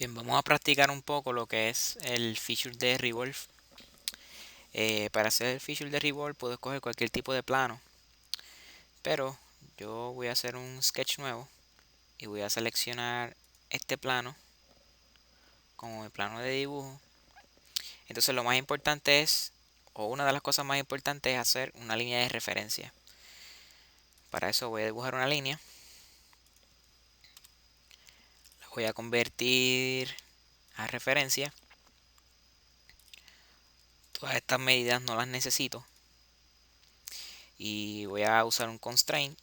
Bien, vamos a practicar un poco lo que es el feature de Revolve. Para hacer el feature de Revolve puedo escoger cualquier tipo de plano, pero yo voy a hacer un sketch nuevo y voy a seleccionar este plano como mi plano de dibujo. Entonces lo más importante es, o una de las cosas más importantes es hacer una línea de referencia. Para eso voy a dibujar una línea, la voy a convertir a referencia. Todas estas medidas no las necesito y voy a usar un constraint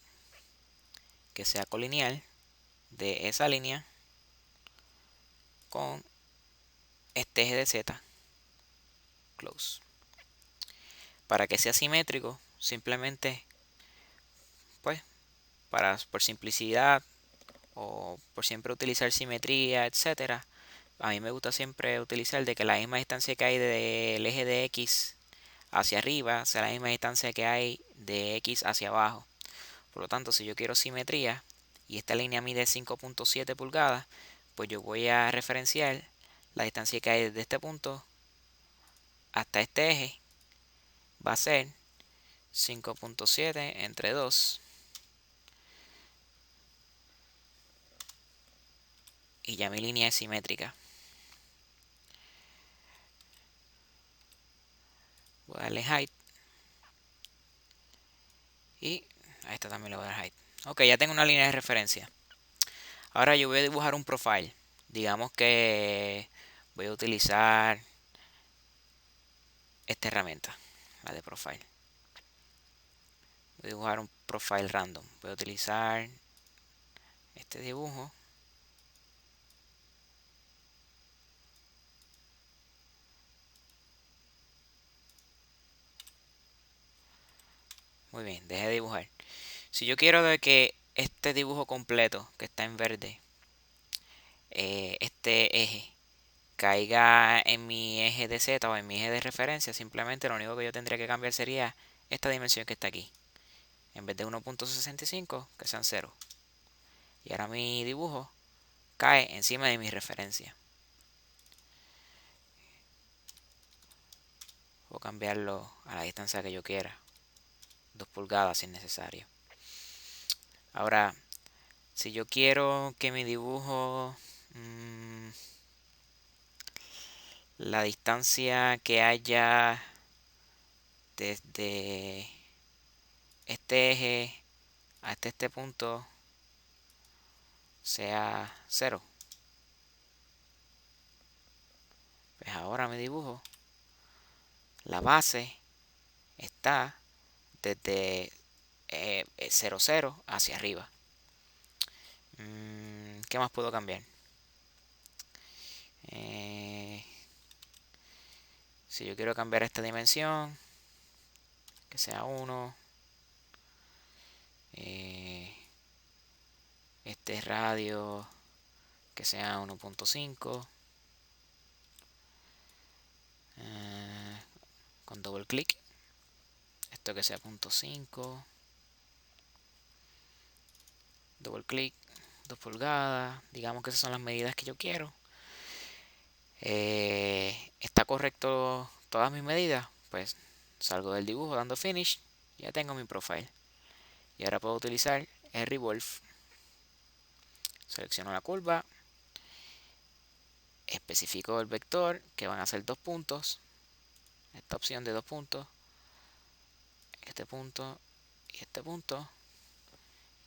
que sea colineal de esa línea con este eje de Z, close. Para que sea simétrico, simplemente, pues, por simplicidad o por siempre utilizar simetría, etcétera, a mí me gusta siempre utilizar de que la misma distancia que hay del eje de X hacia arriba sea la misma distancia que hay de X hacia abajo. Por lo tanto, si yo quiero simetría y esta línea mide 5.7 pulgadas, pues yo voy a referenciar la distancia que hay desde este punto hasta este eje. Va a ser 5.7 entre 2. Y ya mi línea es simétrica. Voy a darle height. Y a esta también le voy a dar height. Ok, ya tengo una línea de referencia. Ahora yo voy a dibujar un profile. Digamos que voy a utilizar esta herramienta, la de profile. Voy a dibujar un profile random. Voy a utilizar este dibujo. Muy bien, deje de dibujar. Si yo quiero de que este dibujo completo, que está en verde, este eje, caiga en mi eje de Z o en mi eje de referencia, simplemente lo único que yo tendría que cambiar sería esta dimensión que está aquí. En vez de 1.65, que sean 0. Y ahora mi dibujo cae encima de mi referencia. Puedo cambiarlo a la distancia que yo quiera. 2 pulgadas si es necesario. Ahora, si yo quiero que mi dibujo, la distancia que haya desde este eje hasta este punto sea 0, pues ahora mi dibujo, la base está desde 0, 0 hacia arriba. ¿Qué más puedo cambiar? Si yo quiero cambiar esta dimensión, que sea 1, este radio, que sea 1.5, con doble clic, esto que sea 0.5, doble clic, 2 pulgadas, digamos que esas son las medidas que yo quiero. ¿Está correcto todas mis medidas? Pues salgo del dibujo dando finish, ya tengo mi profile. Y ahora puedo utilizar el Revolve. Selecciono la curva, especifico el vector, que van a ser 2 puntos, esta opción de 2 puntos, este punto y este punto.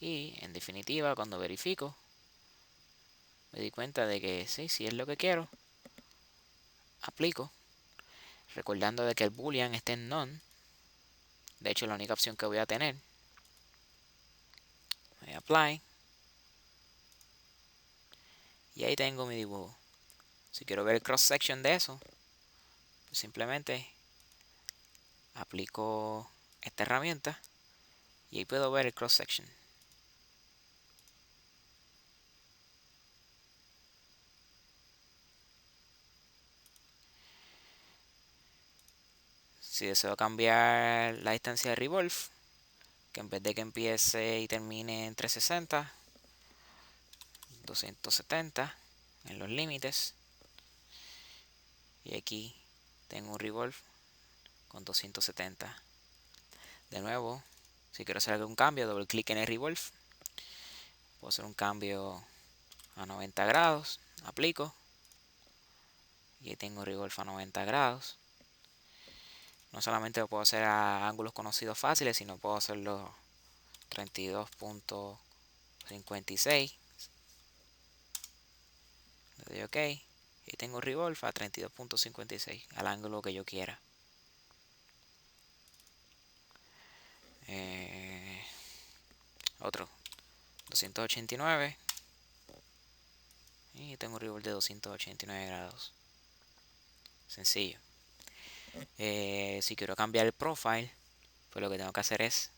Y en definitiva, cuando verifico, me di cuenta de que sí, sí es lo que quiero. Aplico, recordando de que el boolean esté en none. De hecho, es la única opción que voy a tener. Voy a apply. Y ahí tengo mi dibujo. Si quiero ver el cross section de eso, pues simplemente aplico esta herramienta y ahí puedo ver el cross section. Si deseo cambiar la distancia de revolve, que en vez de que empiece y termine en 360, 270, en los límites. Y aquí tengo un revolve con 270. De nuevo, si quiero hacer algún cambio, doble clic en el revolve. Puedo hacer un cambio a 90 grados. Aplico. Y ahí tengo revolve a 90 grados. No solamente lo puedo hacer a ángulos conocidos fáciles, sino puedo hacerlo 32.56. Le doy OK. Y tengo revolve a 32.56 al ángulo que yo quiera. Otro 289. Y tengo un revolve de 289 grados. Sencillo. Si quiero cambiar el profile, pues lo que tengo que hacer es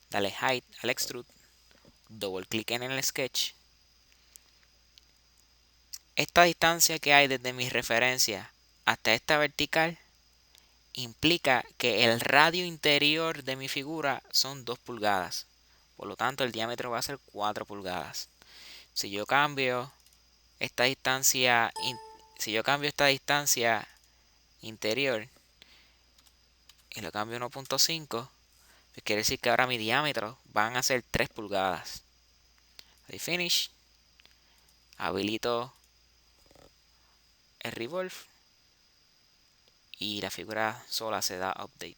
darle height al extrude, doble clic en el sketch. Esta distancia que hay desde mi referencia hasta esta vertical implica que el radio interior de mi figura son 2 pulgadas. Por lo tanto, el diámetro va a ser 4 pulgadas. Si yo cambio esta distancia, interior y lo cambio a 1.5, pues quiere decir que ahora mi diámetro van a ser 3 pulgadas. Doy finish, habilito el revolve y la figura sola se da update.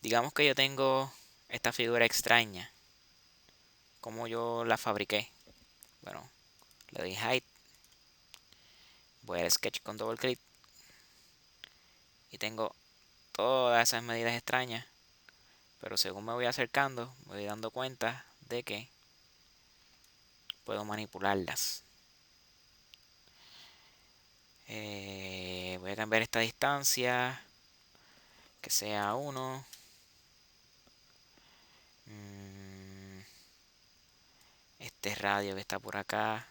Digamos que yo tengo esta figura extraña. ¿Cómo yo la fabriqué? Bueno, le doy height, voy al sketch con doble clic y tengo todas esas medidas extrañas, pero según me voy acercando me voy dando cuenta de que puedo manipularlas. Voy a cambiar esta distancia que sea 1. Este radio que está por acá,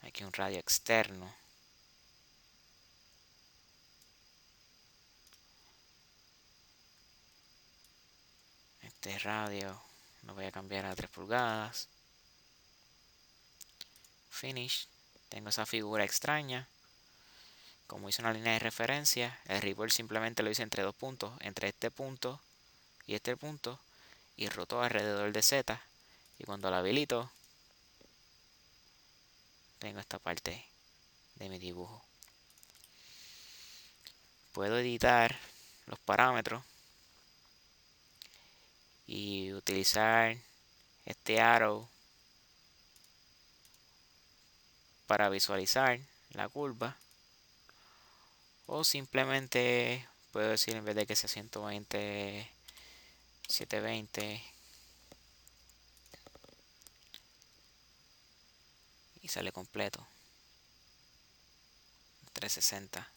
aquí un radio externo. Este radio lo voy a cambiar a 3 pulgadas. Finish. Tengo esa figura extraña. Como hice una línea de referencia, el revolve simplemente lo hice entre 2 puntos, entre este punto y este punto, y rotó alrededor de Z. Y cuando la habilito, tengo esta parte de mi dibujo. Puedo editar los parámetros y utilizar este arrow para visualizar la curva, o simplemente puedo decir, en vez de que sea 120, 720, y sale completo 360.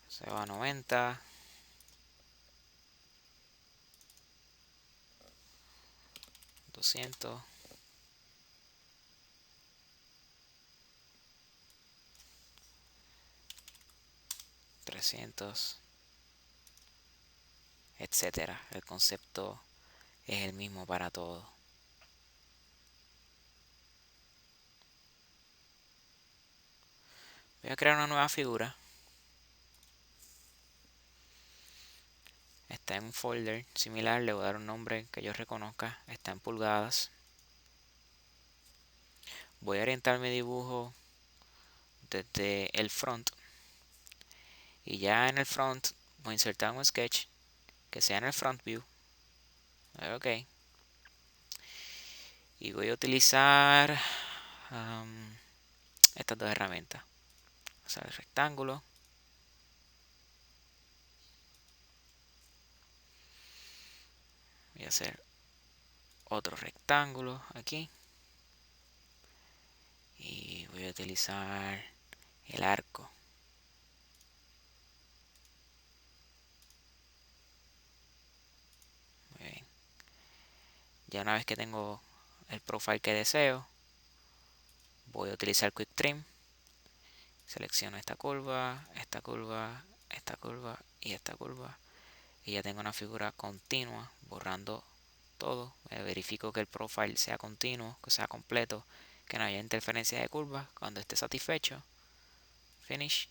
Se va a 90, 200, 300, etcétera. El concepto es el mismo para todo. Voy a crear una nueva figura. Está en un folder similar, le voy a dar un nombre que yo reconozca. Está en pulgadas. Voy a orientar mi dibujo desde el front. Y ya en el front voy a insertar un sketch que sea en el front view. Ok. Y voy a utilizar estas dos herramientas. O sea, el rectángulo. Voy a hacer otro rectángulo aquí. Y voy a utilizar el arco. Muy bien. Ya una vez que tengo el profile que deseo, voy a utilizar Quick Trim Selecciono esta curva, esta curva, esta curva y esta curva. Y ya tengo una figura continua, borrando todo. Verifico que el profile sea continuo, que sea completo, que no haya interferencia de curvas. Cuando esté satisfecho, finish.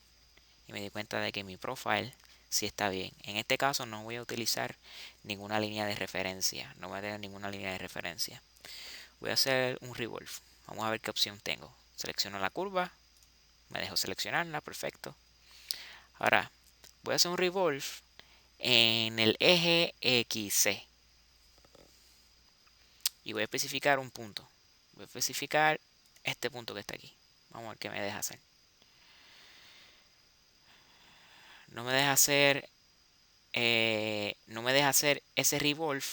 Y me di cuenta de que mi profile sí está bien. En este caso no voy a utilizar ninguna línea de referencia. No voy a tener ninguna línea de referencia. Voy a hacer un revolve. Vamos a ver qué opción tengo. Selecciono la curva. Me dejo seleccionarla. Perfecto. Ahora voy a hacer un revolve en el eje XC. Y voy a especificar un punto. Voy a especificar este punto que está aquí. Vamos a ver qué me deja hacer. No me deja hacer ese revolve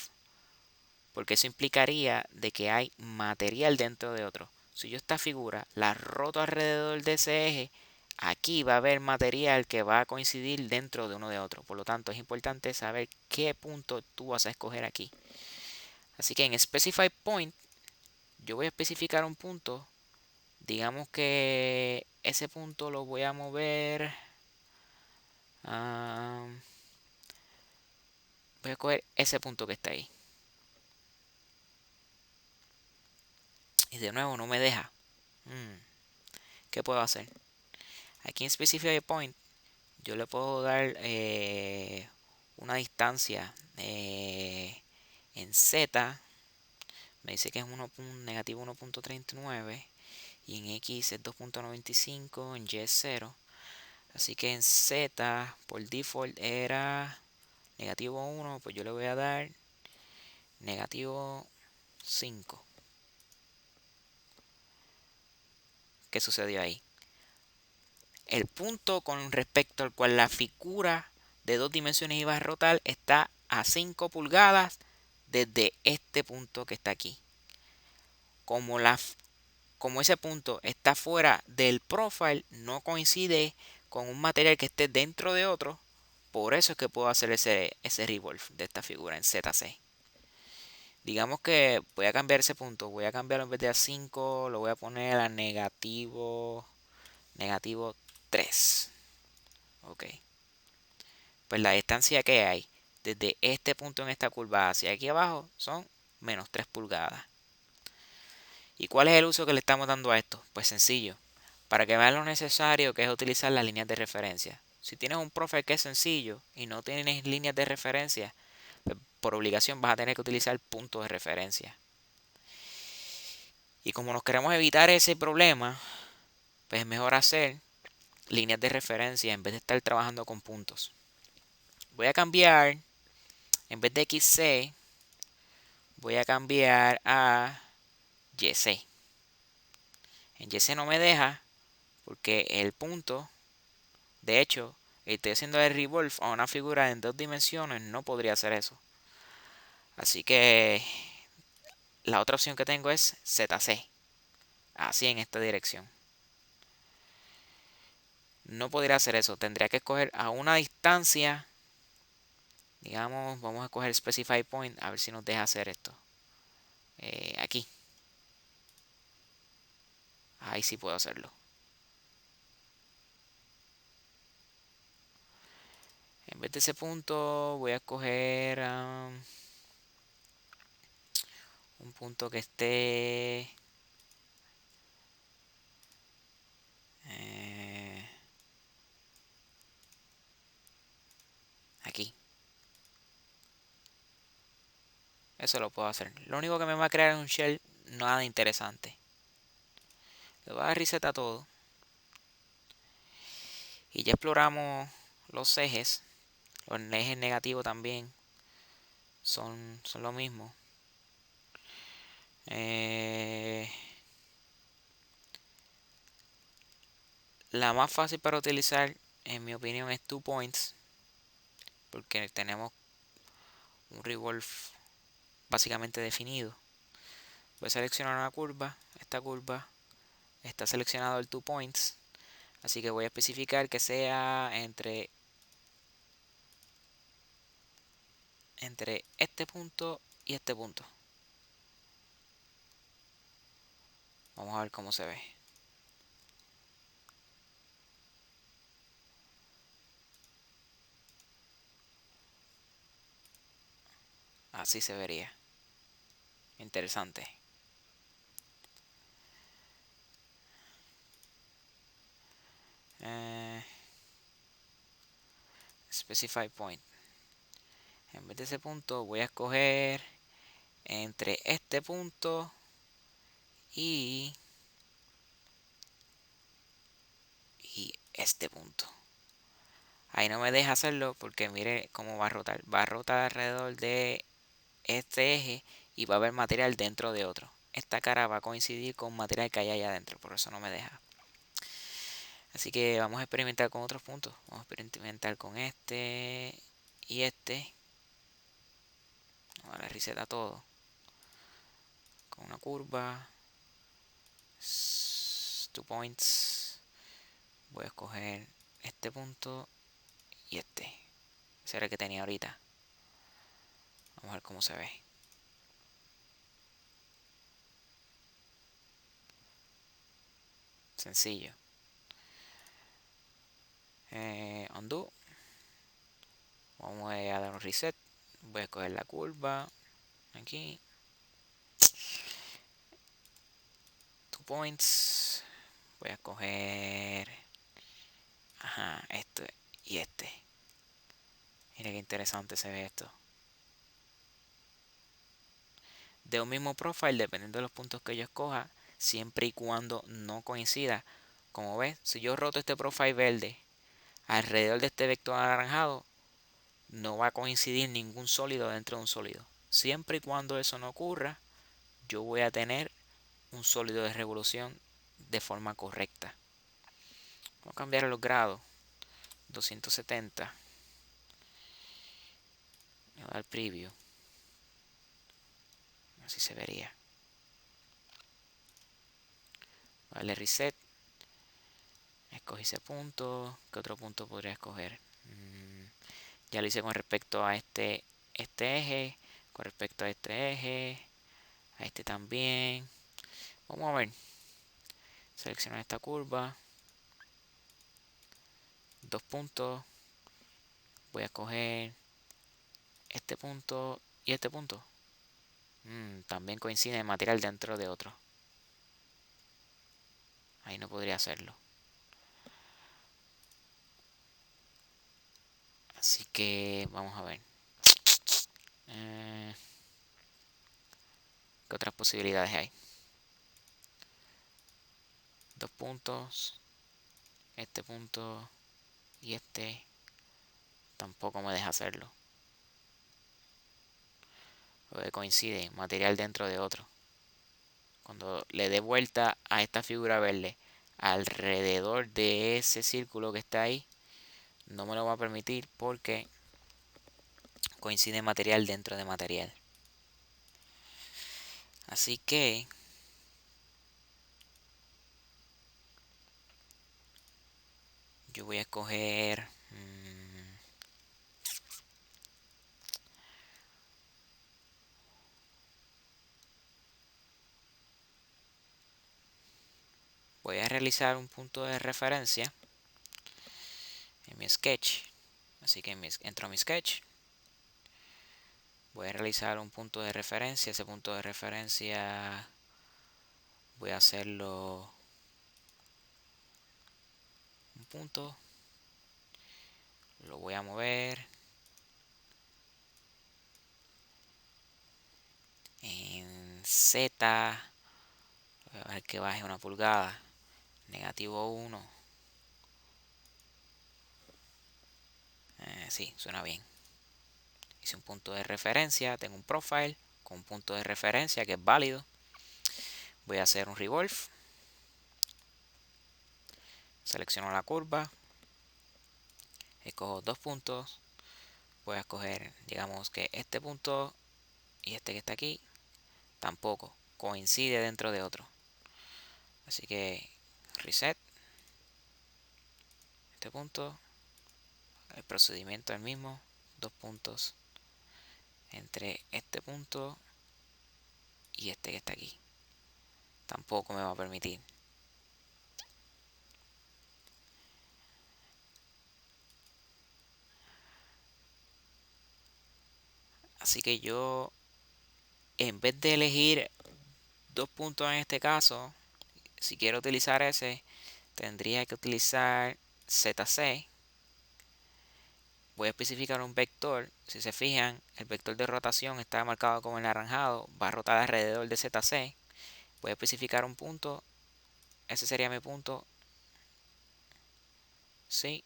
porque eso implicaría de que hay material dentro de otro. Si yo esta figura la roto alrededor de ese eje, aquí va a haber material que va a coincidir dentro de uno de otro. Por lo tanto, es importante saber qué punto tú vas a escoger aquí. Así que en Specify Point, yo voy a especificar un punto. Digamos que ese punto lo voy a mover. Voy a coger ese punto que está ahí. Y de nuevo no me deja. ¿Qué puedo hacer? Aquí en Specify Point yo le puedo dar una distancia en Z. Me dice que es negativo 1.39 y en X es 2.95, en Y es 0. Así que en Z por default era negativo 1, pues yo le voy a dar negativo 5. ¿Qué sucedió ahí? El punto con respecto al cual la figura de 2 dimensiones iba a rotar está a 5 pulgadas desde este punto que está aquí. Como ese punto está fuera del profile, no coincide con un material que esté dentro de otro, por eso es que puedo hacer ese revolve de esta figura en ZC. Digamos que voy a cambiar ese punto, voy a cambiarlo en vez de a 5, lo voy a poner a negativo 3. Ok. Pues la distancia que hay desde este punto en esta curva hacia aquí abajo son menos 3 pulgadas. ¿Y cuál es el uso que le estamos dando a esto? Pues sencillo, para que vean lo necesario que es utilizar las líneas de referencia. Si tienes un profile que es sencillo y no tienes líneas de referencia, pues por obligación vas a tener que utilizar puntos de referencia. Y como nos queremos evitar ese problema, pues es mejor hacer líneas de referencia en vez de estar trabajando con puntos. Voy a cambiar, en vez de XC, voy a cambiar a YC. En YC no me deja porque el punto, de hecho, estoy haciendo el revolve a una figura en 2 dimensiones, no podría hacer eso. Así que la otra opción que tengo es ZC, así en esta dirección. No podría hacer eso, tendría que escoger a una distancia. Digamos, vamos a escoger Specify Point a ver si nos deja hacer esto. Aquí. Ahí sí puedo hacerlo. En vez de ese punto voy a escoger un punto que esté aquí. Eso lo puedo hacer. Lo único que me va a crear es un shell nada interesante. Le voy a dar reset a todo. Y ya exploramos los ejes. Los ejes negativos también son lo mismo. La más fácil para utilizar, en mi opinión, es 2 points. Porque tenemos un revolve básicamente definido. Voy a seleccionar una curva. Esta curva está seleccionado el 2 points. Así que voy a especificar que sea entre este punto y este punto. Vamos a ver cómo se ve. Así se vería. Interesante. Specify point. En vez de ese punto voy a escoger entre este punto y este punto. Ahí no me deja hacerlo porque mire cómo va a rotar. Va a rotar alrededor de este eje y va a haber material dentro de otro. Esta cara va a coincidir con material que hay allá adentro, por eso no me deja. Así que vamos a experimentar con otros puntos. Vamos a experimentar con este y este. Ahora reseta todo. Con una curva. 2 points. Voy a escoger este punto y este. Ese era el que tenía ahorita. Vamos a ver cómo se ve. Sencillo. Undo. Vamos a dar un reset. Voy a escoger la curva. Aquí. 2 points. Voy a escoger. Ajá, este y este. Mira qué interesante se ve esto. De un mismo profile, dependiendo de los puntos que yo escoja, siempre y cuando no coincida. Como ves, si yo roto este profile verde alrededor de este vector anaranjado, no va a coincidir ningún sólido dentro de un sólido. Siempre y cuando eso no ocurra, yo voy a tener un sólido de revolución de forma correcta. Vamos a cambiar los grados. 270. Voy a dar preview. Así se vería. Voy a darle reset. Escogí ese punto. ¿Qué otro punto podría escoger? Ya lo hice con respecto a este eje. Con respecto a este eje. A este también. Vamos a ver. Seleccionar esta curva. 2 puntos. Voy a escoger este punto y este punto. También coincide el material dentro de otro. Ahí no podría hacerlo. Así que vamos a ver. ¿Qué otras posibilidades hay? 2 puntos. Este punto y este tampoco me deja hacerlo. Porque coincide material dentro de otro. Cuando le dé vuelta a esta figura verde alrededor de ese círculo que está ahí, no me lo va a permitir porque coincide material dentro de material. Así que yo voy a escoger voy a realizar un punto de referencia en mi sketch. Así que entro a mi sketch. Voy a realizar un punto de referencia. Ese punto de referencia voy a hacerlo un punto. Lo voy a mover en Z. Voy a ver que baje 1 pulgada. -1. Sí, suena bien. Hice un punto de referencia. Tengo un profile con un punto de referencia que es válido. Voy a hacer un revolve. Selecciono la curva. Escojo 2 puntos. Voy a escoger, digamos que este punto y este que está aquí tampoco coincide dentro de otro. Así que reset. Este punto. El procedimiento es el mismo. 2 puntos entre este punto y este que está aquí. Tampoco me va a permitir. Así que yo, en vez de elegir 2 puntos en este caso, si quiero utilizar ese, tendría que utilizar ZC. Voy a especificar un vector. Si se fijan, el vector de rotación está marcado como anaranjado. Va a rotar alrededor de ZC. Voy a especificar un punto. Ese sería mi punto. Sí.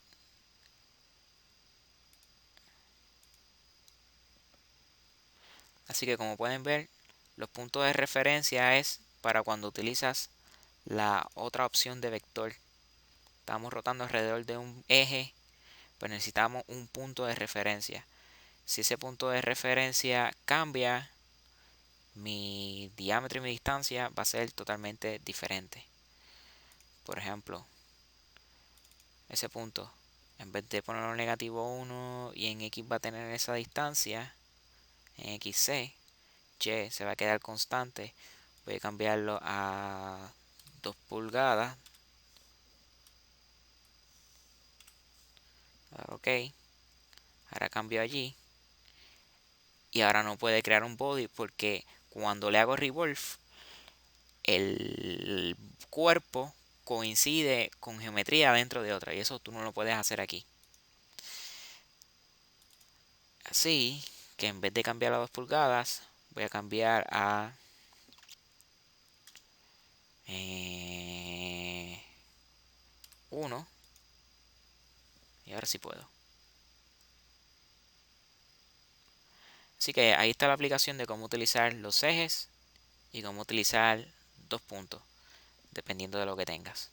Así que como pueden ver, los puntos de referencia es para cuando utilizas la otra opción de vector. Estamos rotando alrededor de un eje, pues necesitamos un punto de referencia. Si ese punto de referencia cambia, mi diámetro y mi distancia va a ser totalmente diferente. Por ejemplo, ese punto, en vez de ponerlo negativo 1 y en X va a tener esa distancia, en XC, Y se va a quedar constante. Voy a cambiarlo a 2 pulgadas. Ok. Ahora cambio allí. Y ahora no puede crear un body porque cuando le hago revolve, el cuerpo coincide con geometría dentro de otra. Y eso tú no lo puedes hacer aquí. Así que en vez de cambiar a 2 pulgadas, voy a cambiar a 1. Y ahora sí puedo. Así que ahí está la aplicación de cómo utilizar los ejes y cómo utilizar 2 puntos, dependiendo de lo que tengas.